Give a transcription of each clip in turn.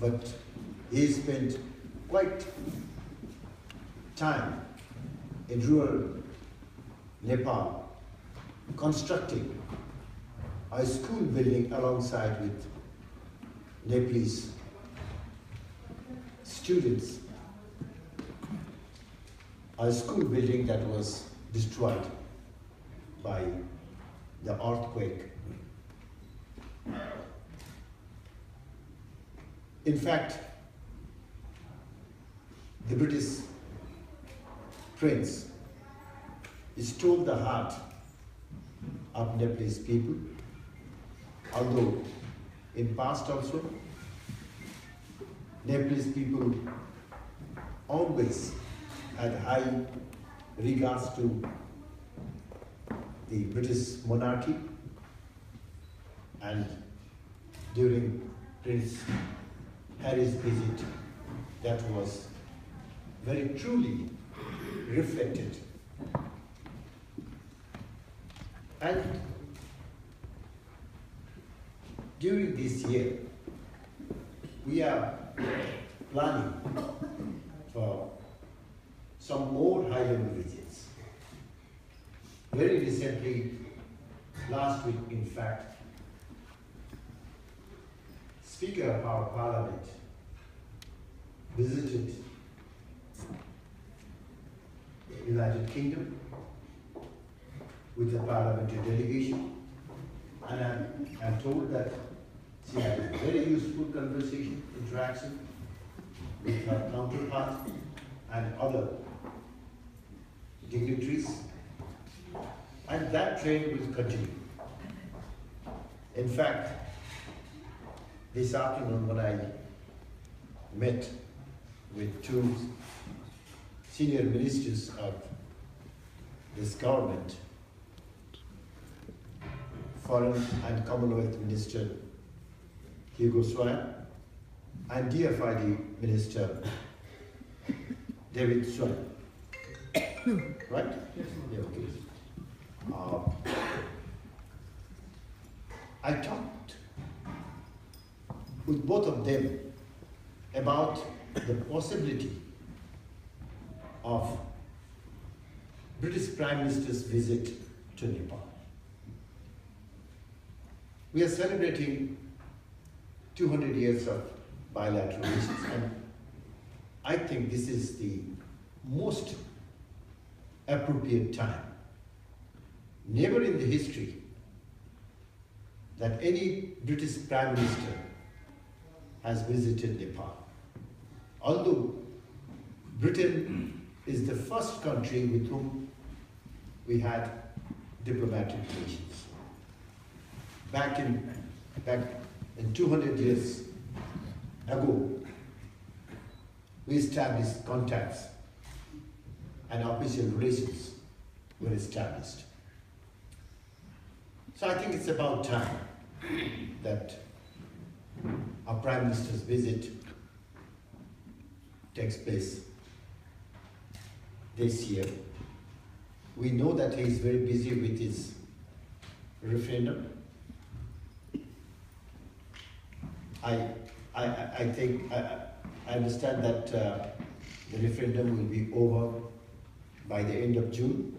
but he spent quite time in rural Nepal constructing a school building alongside with Nepalese students, a school building that was destroyed by the earthquake. In fact, the British prince stole the heart of Nepalese people, although in past also, Nepalese people always had high regards to the British monarchy, and during Prince Harry's visit, that was very truly reflected. And during this year, we are planning for some more high-level visits. Very recently, last week in fact, Speaker of our Parliament visited the United Kingdom with a parliamentary delegation, and I'm told that she had a very useful conversation, interaction with her counterpart and other dignitaries, and that trend will continue. In fact, this afternoon when I met with two senior ministers of this government, Foreign and Commonwealth Minister Hugo Swan and DFID Minister David Swan. Right? Yes. Yeah, okay. I talked with both of them about the possibility of British Prime Minister's visit to Nepal. We are celebrating 200 years of bilateral relations, and I think this is the most appropriate time. Never in the history that any British Prime Minister has visited Nepal. Although Britain is the first country with whom we had diplomatic relations. Back in 200 years ago, we established contacts and official relations were established. So I think it's about time that our Prime Minister's visit takes place this year. We know that he is very busy with his referendum. I think, I understand that the referendum will be over by the end of June.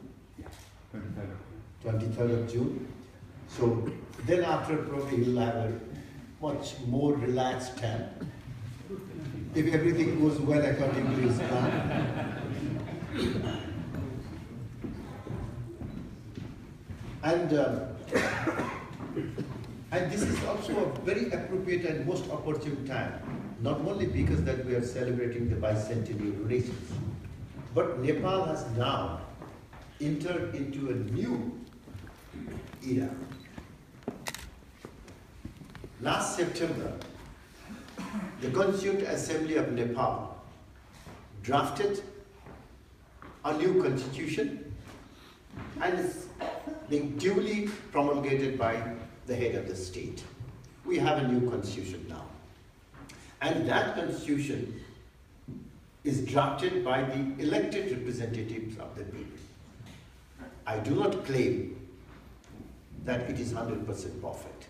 23rd of June. So then after probably you'll have a much more relaxed time. If everything goes well according to his plan. And this is also a very appropriate and most opportune time, not only because that we are celebrating the bicentennial relations, but Nepal has now entered into a new era. Last September, the Constituent Assembly of Nepal drafted a new constitution, and it's being duly promulgated by the head of the state. We have a new constitution now. And that constitution is drafted by the elected representatives of the people. I do not claim that it is 100% perfect.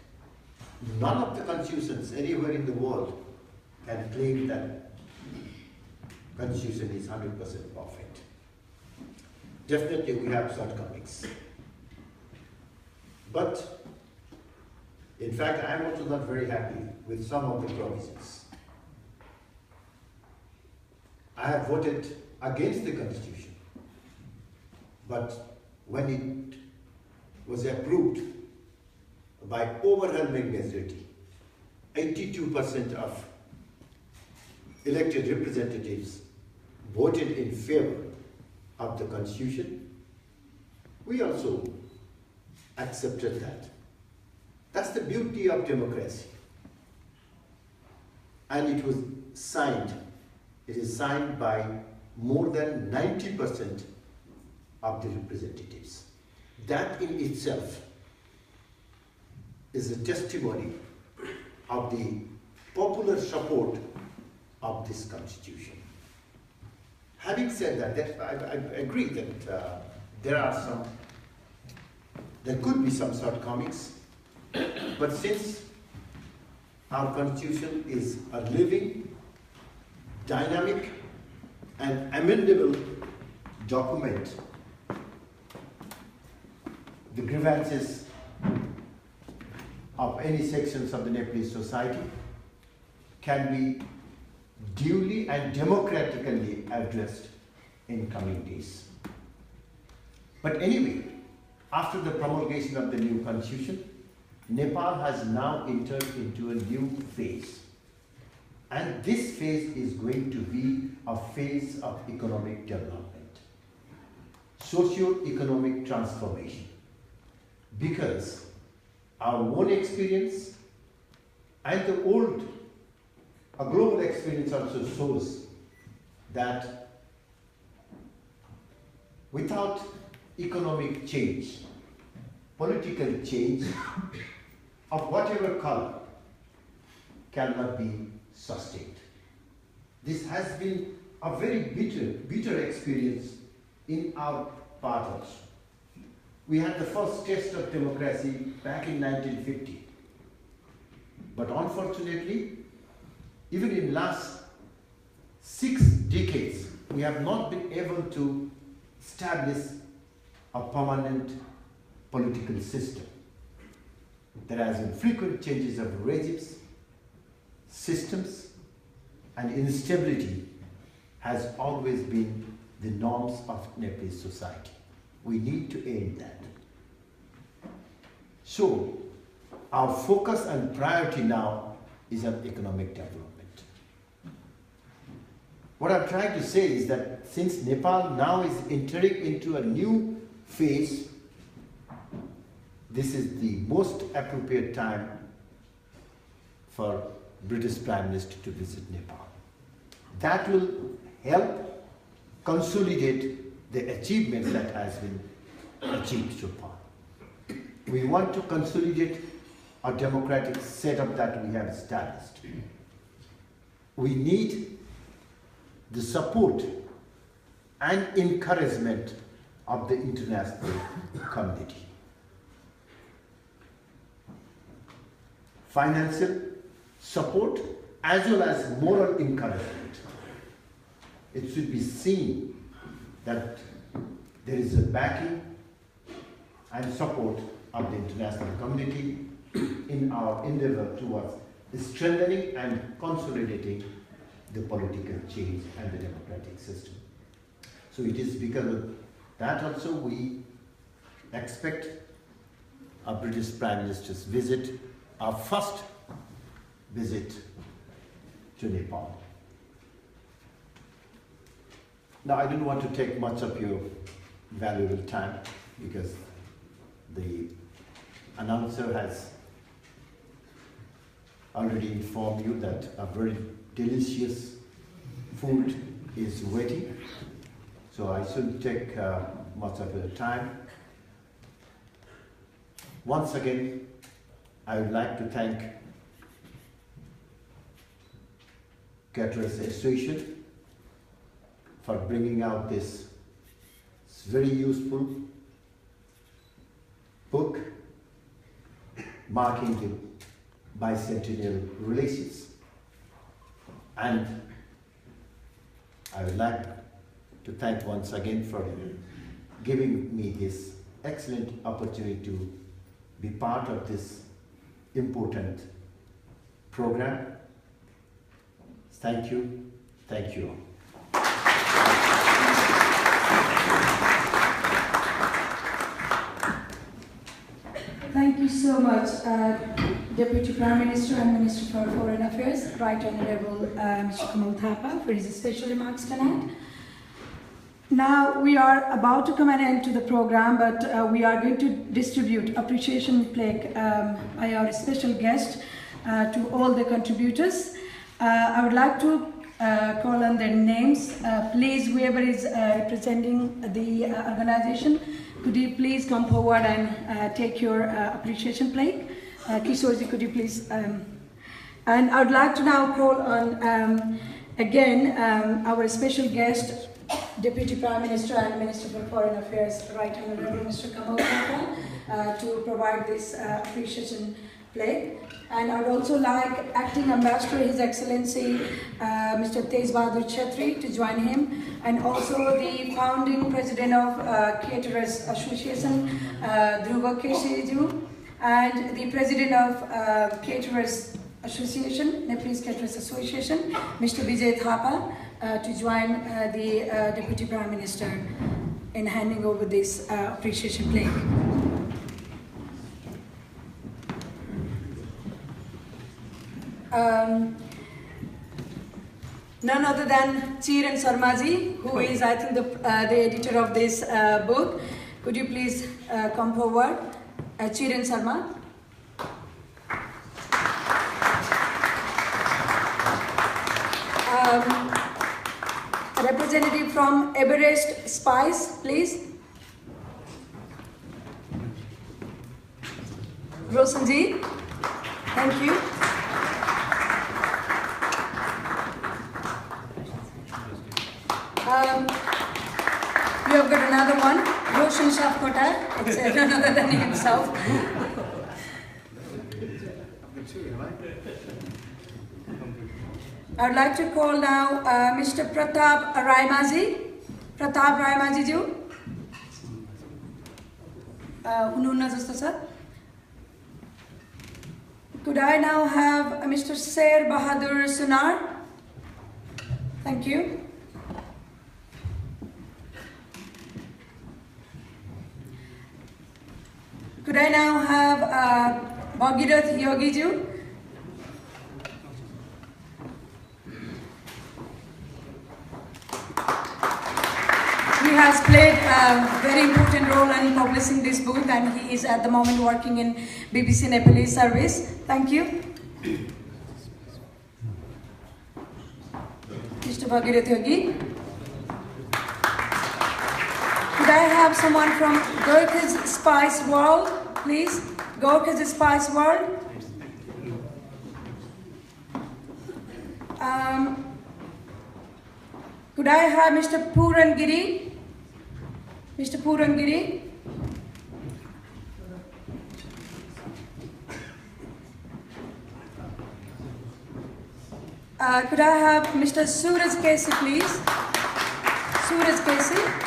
None of the constitutions anywhere in the world can claim that constitution is 100% perfect. Definitely we have shortcomings. But in fact, I am also not very happy with some of the provisions. I have voted against the constitution, but when it was approved by overwhelming majority, 82% of elected representatives voted in favor of the constitution, we also accepted that. That's the beauty of democracy. And it was signed. It is signed by more than 90% of the representatives. That in itself is a testimony of the popular support of this constitution. Having said that, I agree that there could be some shortcomings, but since our constitution is a living, dynamic, and amendable document, the grievances of any sections of the Nepalese society can be duly and democratically addressed in coming days. But anyway, after the promulgation of the new constitution, Nepal has now entered into a new phase. And this phase is going to be a phase of economic development, socio-economic transformation, because our own experience and the a global experience also shows that without economic change, political change of whatever color cannot be sustained. This has been a very bitter experience in our part also. We had the first test of democracy back in 1950. But unfortunately, even in last 6 decades, we have not been able to establish a permanent political system. There has been frequent changes of regimes, systems, and instability has always been the norms of Nepalese society. We need to end that. So, our focus and priority now is on economic development. What I'm trying to say is that since Nepal now is entering into a new phase, this is the most appropriate time for British Prime Minister to visit Nepal. That will help consolidate the achievements that has been achieved so far. We want to consolidate a democratic setup that we have established. We need the support and encouragement of the international community. Financial support as well as moral encouragement. It should be seen that there is a backing and support of the international community in our endeavor towards strengthening and consolidating the political change and the democratic system. So it is because of that also we expect a British Prime Minister's visit, our first visit to Nepal. Now I don't want to take much of your valuable time because the announcer has already informed you that a very delicious food is waiting. So I shouldn't take much of your time. Once again, I would like to thank Caterers Association for bringing out this very useful book marking the bicentennial relations. And I would like to thank once again for giving me this excellent opportunity to be part of this important program. Thank you. Thank you all. Thank you so much, Deputy Prime Minister and Minister for Foreign Affairs, Right Honourable Mr. Kamal Thapa, for his special remarks tonight. Now we are about to come an end to the program, but we are going to distribute appreciation plaque by our special guest to all the contributors. I would like to call on their names. Please, whoever is representing the organization, could you please come forward and take your appreciation plaque? Kishorji, could you please? And I would like to now call on again our special guest, Deputy Prime Minister and Minister for Foreign Affairs, Right Honourable Mr. Kamal Kamal, to provide this appreciation plaque. And I would also like Acting Ambassador, His Excellency Mr. Tej Bahadur Chetri, to join him, and also the founding President of Caterers Association, Dhruva Kesheju, and the President of Caterers Association, Nepalese Caterers Association, Mr. Vijay Thapa, to join the Deputy Prime Minister in handing over this appreciation plaque. None other than Chiran Sarmaji, who is, I think, the editor of this book. Could you please come forward? Chiran Sarma. A representative from Everest Spice, please. Rosanji, thank you. You have got another one, Roshan Shafkota. It's none other than himself. I would like to call now Mr. Pratap Raimaji. Pratap Raimaji ji. Hununna jasto cha. Could I now have Mr. Sher Bahadur Sunar? Thank you. Could I now have Bhagirath Yogiju? He has played a very important role in publishing this book, and he is at the moment working in BBC Nepalese service. Thank you. Mr. Bhagirath Yogi. Could I have someone from Gorkha's Spice World, please? Gorkha's Spice World. Could I have Mr. Purangiri? Mr. Purangiri. Could I have Mr. Suraj Kesi, please? Suraj Kesi.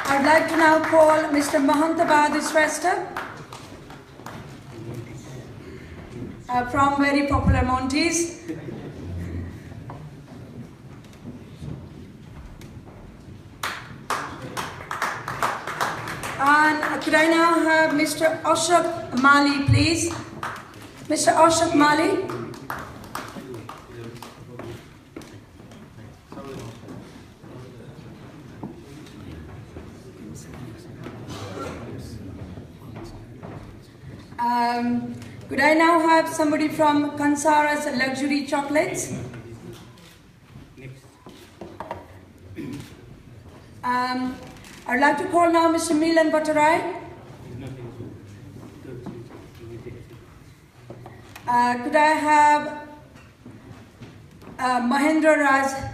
I'd like to now call Mr. Mahanta Bahadur Shrestha from very popular Montes. And could I now have Mr. Ashok Mali, please? Mr. Ashok Mali. Could I now have somebody from Kansara's Luxury Chocolates? I'd like to call now Mr. Milan Bhattarai. Could I have Mahendra Raj